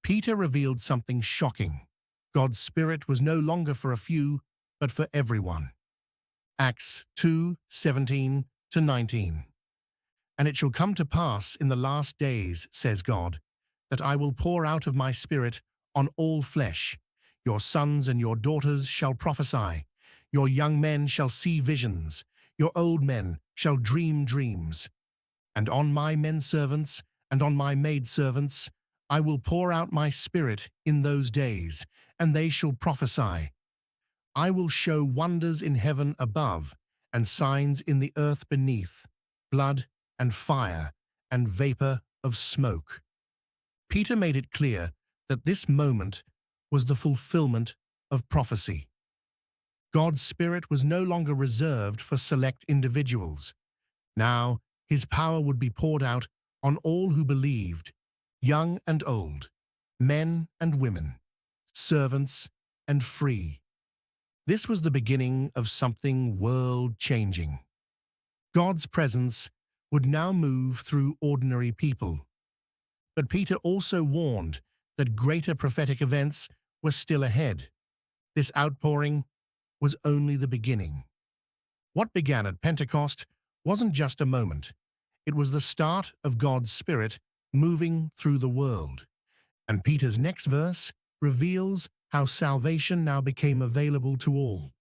Peter revealed something shocking. God's Spirit was no longer for a few, but for everyone. Acts 2:17-19. And it shall come to pass in the last days, says God, that I will pour out of my Spirit on all flesh. Your sons and your daughters shall prophesy. Your young men shall see visions. Your old men shall dream dreams. And on my men-servants and on my maidservants I will pour out my Spirit in those days, and they shall prophesy. I will show wonders in heaven above, and signs in the earth beneath, blood and fire and vapor of smoke. Peter made it clear that this moment was the fulfillment of prophecy. God's Spirit was no longer reserved for select individuals. Now, His power would be poured out on all who believed, young and old, men and women, servants and free. This was the beginning of something world-changing. God's presence would now move through ordinary people. But Peter also warned that greater prophetic events were still ahead. This outpouring was only the beginning. What began at Pentecost wasn't just a moment. It was the start of God's Spirit moving through the world. And Peter's next verse reveals how salvation now became available to all.